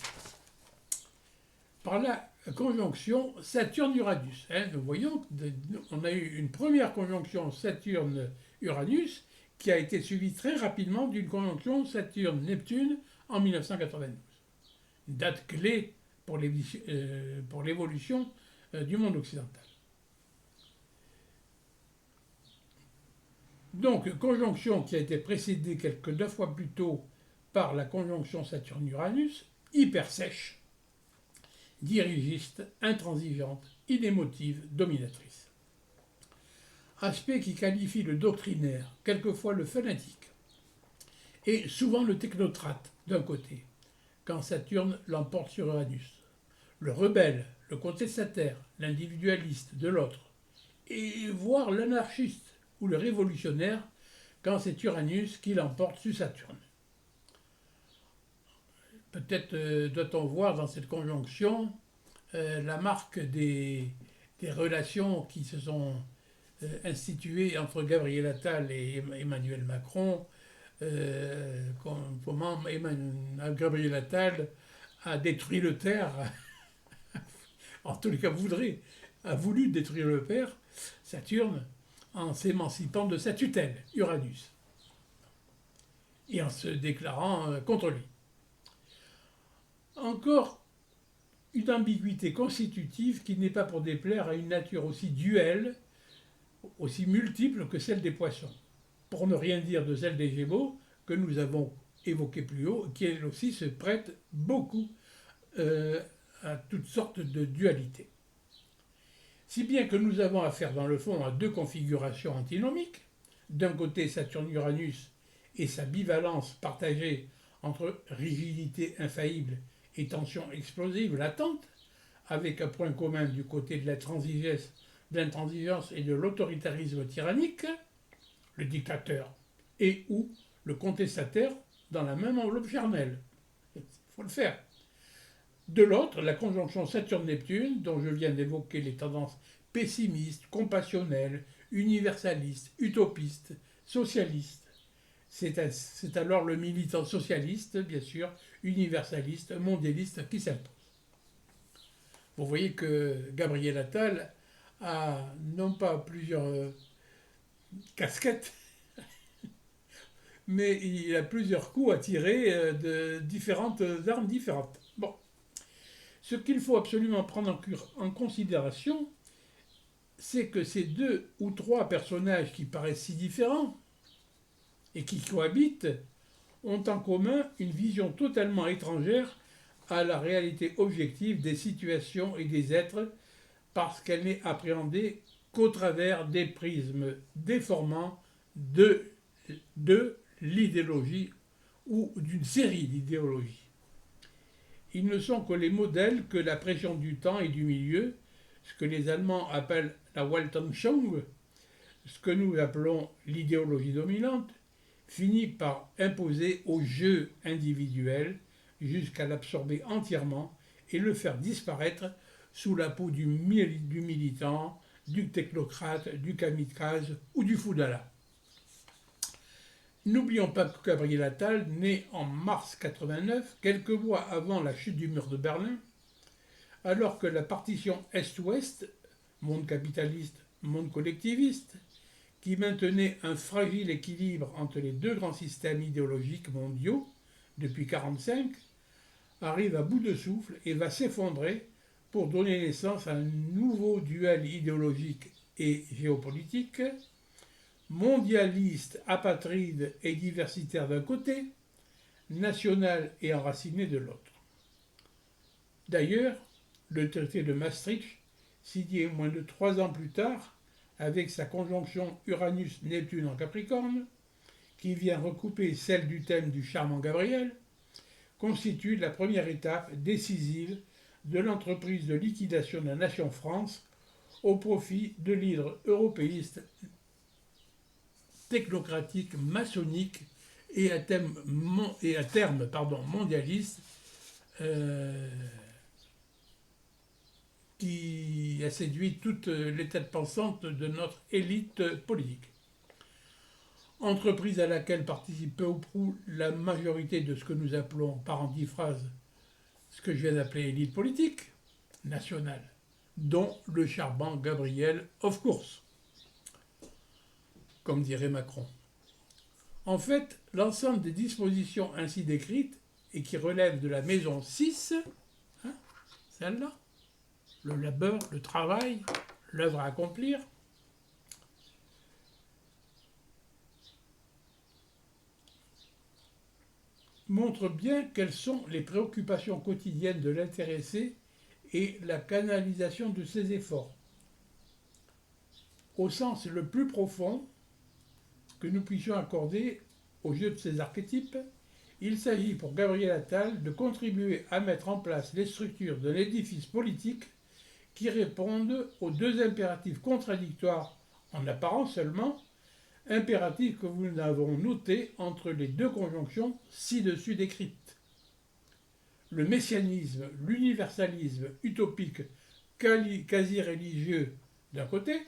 par la conjonction Saturne-Uranus. Nous voyons qu'on a eu une première conjonction Saturne-Uranus qui a été suivie très rapidement d'une conjonction Saturne-Neptune en 1992. Une date clé pour l'évolution du monde occidental. Donc, conjonction qui a été précédée quelques 9 fois plus tôt par la conjonction Saturne-Uranus, hyper sèche, dirigiste, intransigeante, inémotive, dominatrice. Aspect qui qualifie le doctrinaire, quelquefois le fanatique, et souvent le technocrate d'un côté, quand Saturne l'emporte sur Uranus, le rebelle, le contestataire, l'individualiste de l'autre, et voire l'anarchiste ou le révolutionnaire quand c'est Uranus qui l'emporte sur Saturne. Peut-être doit-on voir dans cette conjonction la marque des relations qui se sont instituées entre Gabriel Attal et Emmanuel Macron, comment Gabriel Attal a détruit le terre, en tous les cas a voulu détruire le père, Saturne, en s'émancipant de sa tutelle, Uranus, et en se déclarant contre lui. Encore une ambiguïté constitutive qui n'est pas pour déplaire à une nature aussi duelle, aussi multiple que celle des poissons, pour ne rien dire de celle des Gémeaux, que nous avons évoquée plus haut, qui elle aussi se prête beaucoup à toutes sortes de dualités. Si bien que nous avons affaire dans le fond à deux configurations antinomiques, d'un côté Saturne-Uranus et sa bivalence partagée entre rigidité infaillible et tension explosive latente, avec un point commun du côté de l'intransigeance et de l'autoritarisme tyrannique, le dictateur, et ou le contestataire dans la même enveloppe charnelle. Il faut le faire. De l'autre, la conjonction Saturne-Neptune, dont je viens d'évoquer les tendances pessimistes, compassionnelles, universalistes, utopistes, socialistes. C'est alors le militant socialiste, bien sûr, universaliste, mondialiste qui s'impose. Vous voyez que Gabriel Attal a non pas plusieurs casquettes, mais il a plusieurs coups à tirer de différentes armes différentes. Bon. Ce qu'il faut absolument prendre en considération, c'est que ces deux ou trois personnages qui paraissent si différents et qui cohabitent ont en commun une vision totalement étrangère à la réalité objective des situations et des êtres parce qu'elle n'est appréhendée qu'au travers des prismes déformants de l'idéologie ou d'une série d'idéologies. Ils ne sont que les modèles que la pression du temps et du milieu, ce que les Allemands appellent la Weltanschauung, ce que nous appelons l'idéologie dominante, finit par imposer au jeu individuel jusqu'à l'absorber entièrement et le faire disparaître sous la peau du militant, du technocrate, du kamikaze ou du fou d'Allah. N'oublions pas que Gabriel Attal, né en mars 89, quelques mois avant la chute du mur de Berlin, alors que la partition Est-Ouest, monde capitaliste, monde collectiviste, qui maintenait un fragile équilibre entre les deux grands systèmes idéologiques mondiaux depuis 1945, arrive à bout de souffle et va s'effondrer pour donner naissance à un nouveau duel idéologique et géopolitique, mondialiste, apatride et diversitaire d'un côté, national et enraciné de l'autre. D'ailleurs, le traité de Maastricht, signé moins de 3 ans plus tard, avec sa conjonction Uranus-Neptune en Capricorne, qui vient recouper celle du thème du charmant Gabriel, constitue la première étape décisive de l'entreprise de liquidation de la nation France au profit de l'hydre européiste technocratique, maçonnique et à terme mondialiste qui a séduit toutes les têtes pensantes de notre élite politique. Entreprise à laquelle participe peu ou prou la majorité de ce que nous appelons par antiphrase ce que je viens d'appeler élite politique nationale, dont le charmant Gabriel of course, comme dirait Macron. En fait, l'ensemble des dispositions ainsi décrites et qui relèvent de la maison 6, celle-là, le labeur, le travail, l'œuvre à accomplir, montrent bien quelles sont les préoccupations quotidiennes de l'intéressé et la canalisation de ses efforts. Au sens le plus profond que nous puissions accorder au jeu de ces archétypes, il s'agit pour Gabriel Attal de contribuer à mettre en place les structures d'un édifice politique qui répondent aux deux impératifs contradictoires, en apparence seulement, impératifs que nous avons notés entre les deux conjonctions ci-dessus décrites. Le messianisme, l'universalisme utopique quasi-religieux d'un côté,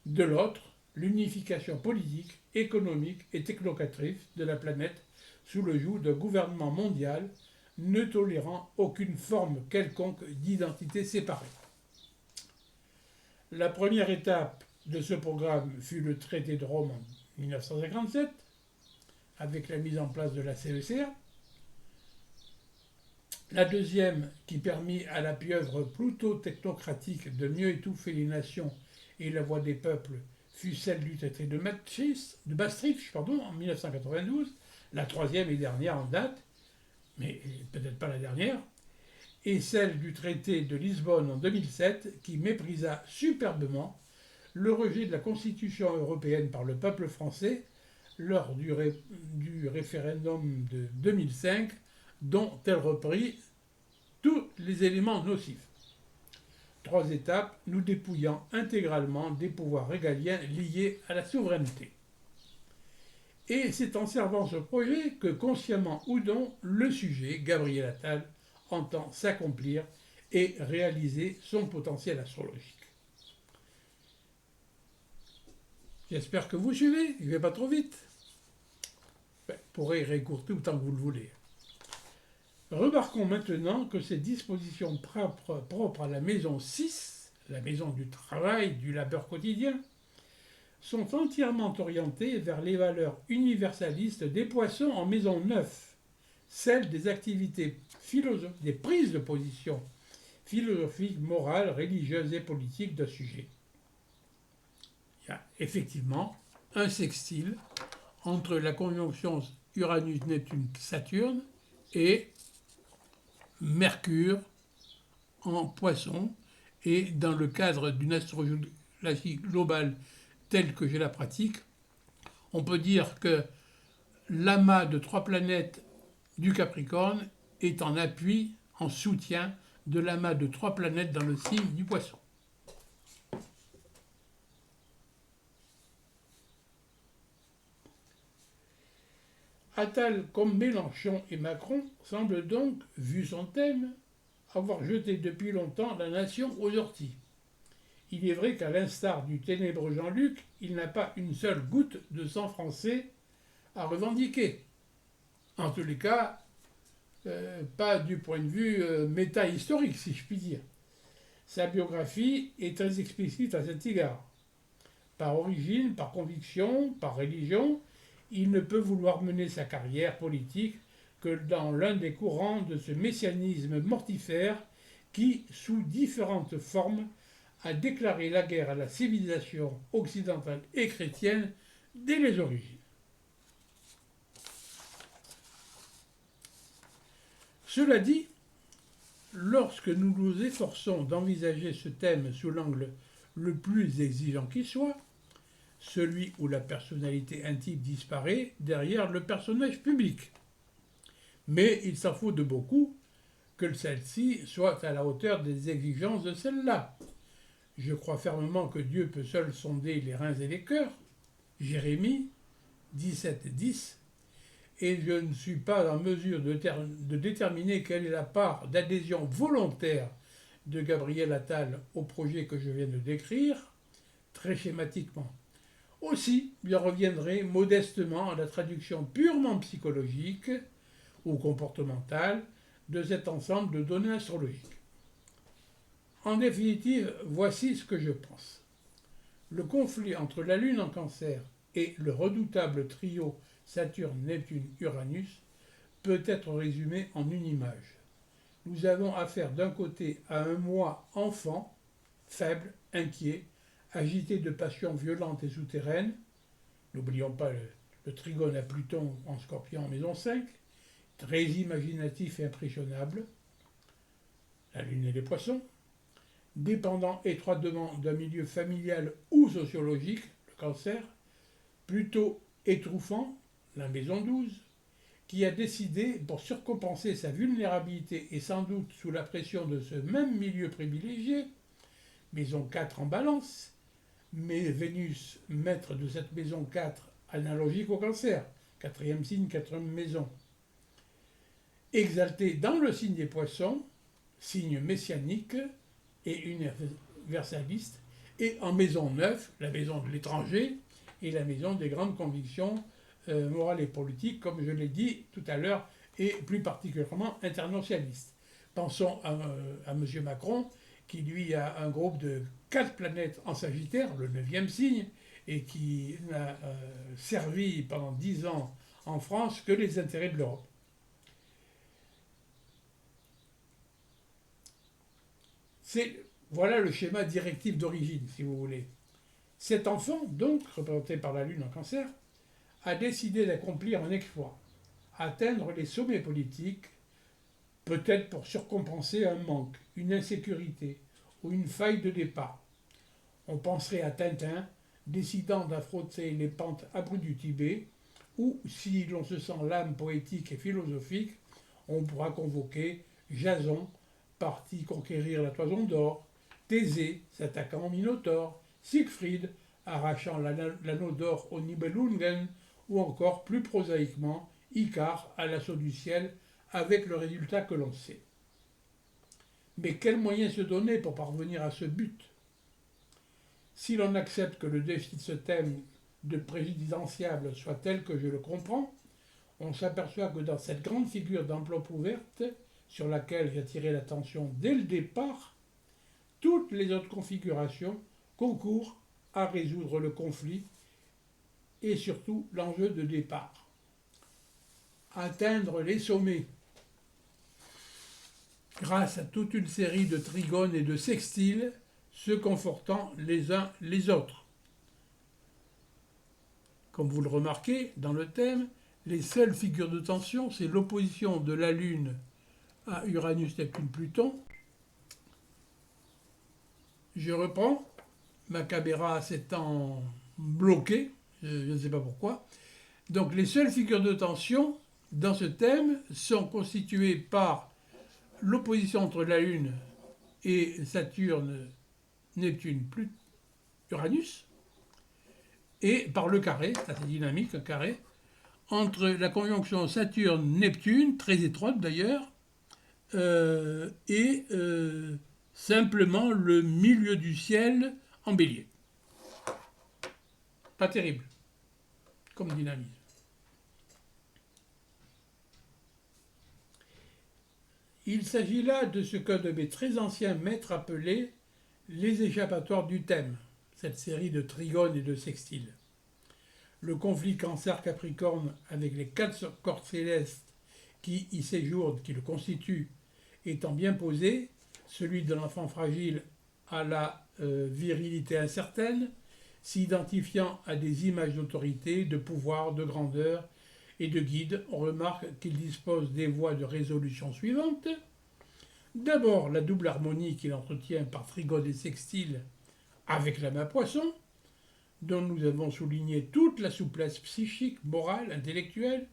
de l'autre, l'unification politique, économique et technocratique de la planète sous le joug d'un gouvernement mondial ne tolérant aucune forme quelconque d'identité séparée. La première étape de ce programme fut le traité de Rome en 1957, avec la mise en place de la CECA. La deuxième, qui permit à la pieuvre pluto-technocratique de mieux étouffer les nations et la voix des peuples, fut celle du traité de Maastricht en 1992, la troisième et dernière en date, mais peut-être pas la dernière, et celle du traité de Lisbonne en 2007, qui méprisa superbement le rejet de la Constitution européenne par le peuple français lors du référendum de 2005, dont elle reprit tous les éléments nocifs. 3 étapes nous dépouillant intégralement des pouvoirs régaliens liés à la souveraineté. Et c'est en servant ce projet que, consciemment ou non, le sujet, Gabriel Attal, entend s'accomplir et réaliser son potentiel astrologique. J'espère que vous suivez, je ne vais pas trop vite. Vous pourrez réécouter autant que vous le voulez. Remarquons maintenant que ces dispositions propres à la maison 6, la maison du travail, du labeur quotidien, sont entièrement orientées vers les valeurs universalistes des poissons en maison 9, celles des activités philosophiques, des prises de position philosophiques, morales, religieuses et politiques d'un sujet. Il y a effectivement un sextile entre la conjonction Uranus-Neptune-Saturne et Mercure en Poisson, et dans le cadre d'une astrologie globale telle que je la pratique, on peut dire que l'amas de 3 planètes du Capricorne est en appui, en soutien de l'amas de 3 planètes dans le signe du Poisson. Attal, comme Mélenchon et Macron, semble donc, vu son thème, avoir jeté depuis longtemps la nation aux orties. Il est vrai qu'à l'instar du ténébreux Jean-Luc, il n'a pas une seule goutte de sang français à revendiquer. En tous les cas, pas du point de vue méta-historique, si je puis dire. Sa biographie est très explicite à cet égard. Par origine, par conviction, par religion, il ne peut vouloir mener sa carrière politique que dans l'un des courants de ce messianisme mortifère qui, sous différentes formes, a déclaré la guerre à la civilisation occidentale et chrétienne dès les origines. Cela dit, lorsque nous nous efforçons d'envisager ce thème sous l'angle le plus exigeant qui soit, celui où la personnalité intime disparaît derrière le personnage public. Mais il s'en faut de beaucoup que celle-ci soit à la hauteur des exigences de celle-là. Je crois fermement que Dieu peut seul sonder les reins et les cœurs. Jérémie 17:10. Et je ne suis pas en mesure de déterminer quelle est la part d'adhésion volontaire de Gabriel Attal au projet que je viens de décrire, très schématiquement. Aussi, il reviendrai modestement à la traduction purement psychologique ou comportementale de cet ensemble de données astrologiques. En définitive, voici ce que je pense. Le conflit entre la Lune en Cancer et le redoutable trio Saturne-Neptune-Uranus peut être résumé en une image. Nous avons affaire d'un côté à un moi enfant, faible, inquiet, agité de passions violentes et souterraines. N'oublions pas le trigone à Pluton en Scorpion en maison 5, très imaginatif et impressionnable. La Lune et les Poissons. Dépendant étroitement d'un milieu familial ou sociologique, le Cancer, plutôt étouffant, la maison 12, qui a décidé, pour surcompenser sa vulnérabilité et sans doute sous la pression de ce même milieu privilégié, maison 4 en Balance, mais Vénus, maître de cette maison 4, analogique au Cancer, quatrième signe, quatrième maison, exalté dans le signe des Poissons, signe messianique et universaliste, et en maison 9, la maison de l'étranger et la maison des grandes convictions morales et politiques, comme je l'ai dit tout à l'heure, et plus particulièrement internationaliste. Pensons à M. Macron, qui lui a un groupe de 4 planètes en Sagittaire, le 9e signe, et qui n'a servi pendant 10 ans en France que les intérêts de l'Europe. Voilà le schéma directif d'origine, si vous voulez. Cet enfant, donc, représenté par la Lune en Cancer, a décidé d'accomplir un exploit, atteindre les sommets politiques, peut-être pour surcompenser un manque, une insécurité ou une faille de départ. On penserait à Tintin, décidant d'affronter les pentes abruptes du Tibet, ou, si l'on se sent l'âme poétique et philosophique, on pourra convoquer Jason, parti conquérir la toison d'or, Thésée, s'attaquant au Minotaure, Siegfried, arrachant l'anneau d'or au Nibelungen, ou encore, plus prosaïquement, Icare à l'assaut du ciel, avec le résultat que l'on sait. Mais quels moyens se donner pour parvenir à ce but? Si l'on accepte que le défi de ce thème de présidentiable soit tel que je le comprends, on s'aperçoit que dans cette grande figure d'enveloppe ouverte, sur laquelle j'ai attiré l'attention dès le départ, toutes les autres configurations concourent à résoudre le conflit et surtout l'enjeu de départ. Atteindre les sommets grâce à toute une série de trigones et de sextiles se confortant les uns les autres. Comme vous le remarquez dans le thème, les seules figures de tension, c'est l'opposition de la Lune à Uranus, Neptune, Pluton. Je reprends, ma caméra s'étant bloquée, je ne sais pas pourquoi. Donc les seules figures de tension dans ce thème sont constituées par l'opposition entre la Lune et Saturne, Neptune, Uranus, et par le carré, ça c'est dynamique, un carré, entre la conjonction Saturne-Neptune, très étroite d'ailleurs, et simplement le milieu du ciel en bélier. Pas terrible, comme dynamisme. Il s'agit là de ce qu'un de mes très anciens maîtres appelait les échappatoires du thème, cette série de trigones et de sextiles. Le conflit Cancer-Capricorne avec les 4 corps célestes qui y séjournent, qui le constituent, étant bien posé, celui de l'enfant fragile à la virilité incertaine, s'identifiant à des images d'autorité, de pouvoir, de grandeur et de guide, on remarque qu'il dispose des voies de résolution suivantes. D'abord, la double harmonie qu'il entretient par trigone et sextile avec la main poisson, dont nous avons souligné toute la souplesse psychique, morale, intellectuelle,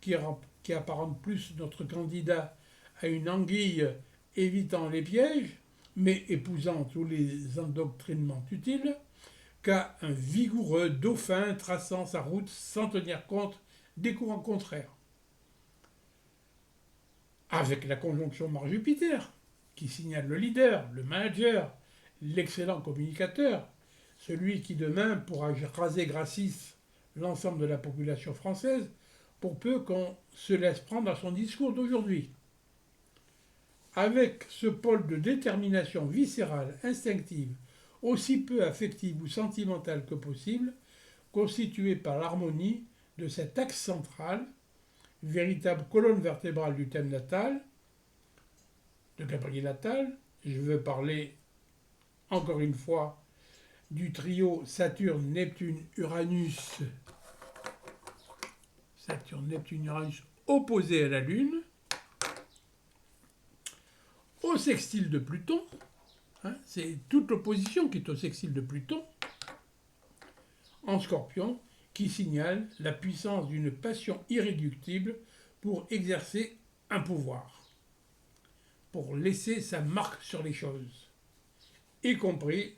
qui apparente plus notre candidat à une anguille évitant les pièges, mais épousant tous les endoctrinements utiles, qu'à un vigoureux dauphin traçant sa route sans tenir compte des courants contraires. Avec la conjonction Mars-Jupiter, qui signale le leader, le manager, l'excellent communicateur, celui qui demain pourra raser gracis l'ensemble de la population française, pour peu qu'on se laisse prendre à son discours d'aujourd'hui. Avec ce pôle de détermination viscérale, instinctive, aussi peu affective ou sentimentale que possible, constitué par l'harmonie de cet axe central, véritable colonne vertébrale du thème natal, de Gabriel Attal. Je veux parler, encore une fois, du trio Saturne-Neptune-Uranus, Saturne-Neptune-Uranus opposé à la Lune, au sextile de Pluton, c'est toute l'opposition qui est au sextile de Pluton, en Scorpion, qui signale la puissance d'une passion irréductible pour exercer un pouvoir, pour laisser sa marque sur les choses, y compris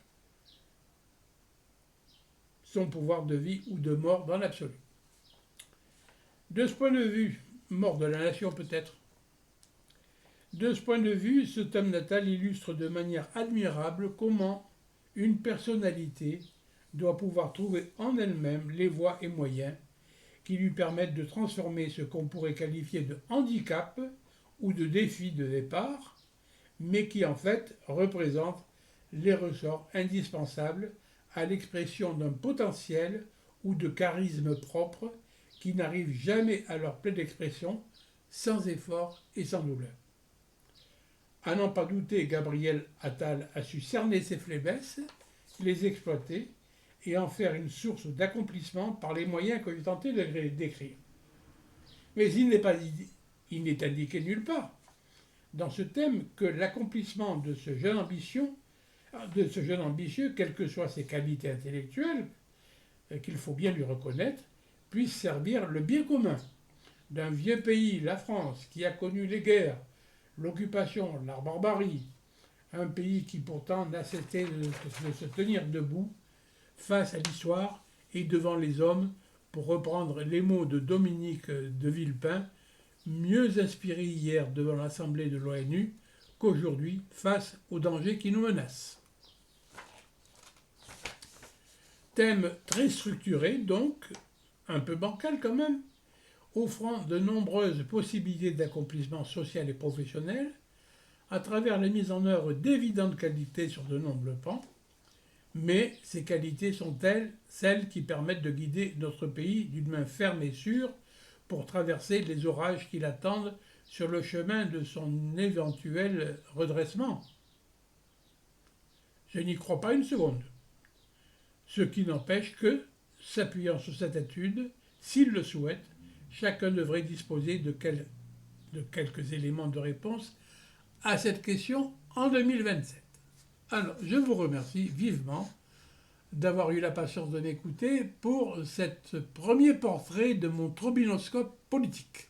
son pouvoir de vie ou de mort dans l'absolu. De ce point de vue, mort de la nation peut-être, de ce point de vue, ce thème natal illustre de manière admirable comment une personnalité doit pouvoir trouver en elle-même les voies et moyens qui lui permettent de transformer ce qu'on pourrait qualifier de handicap ou de défi de départ, mais qui en fait représentent les ressorts indispensables à l'expression d'un potentiel ou de charisme propre qui n'arrivent jamais à leur pleine expression sans effort et sans douleur. À n'en pas douter, Gabriel Attal a su cerner ses faiblesses, les exploiter et en faire une source d'accomplissement par les moyens que j'ai tenté de décrire. Mais il n'est indiqué nulle part dans ce thème que l'accomplissement de ce jeune ambitieux, quelles que soient ses qualités intellectuelles, qu'il faut bien lui reconnaître, puisse servir le bien commun d'un vieux pays, la France, qui a connu les guerres, l'occupation, la barbarie, un pays qui pourtant n'a cessé de se tenir debout face à l'histoire et devant les hommes, pour reprendre les mots de Dominique de Villepin, mieux inspiré hier devant l'Assemblée de l'ONU qu'aujourd'hui face aux dangers qui nous menacent. Thème très structuré donc, un peu bancal quand même, offrant de nombreuses possibilités d'accomplissement social et professionnel à travers la mise en œuvre d'évidentes qualités sur de nombreux pans, mais ces qualités sont-elles celles qui permettent de guider notre pays d'une main ferme et sûre pour traverser les orages qui l'attendent sur le chemin de son éventuel redressement? Je n'y crois pas une seconde. Ce qui n'empêche que, s'appuyant sur cette étude, s'il le souhaite, chacun devrait disposer de quelques éléments de réponse à cette question en 2027. Alors, je vous remercie vivement d'avoir eu la patience de m'écouter pour ce premier portrait de mon trombinoscope politique.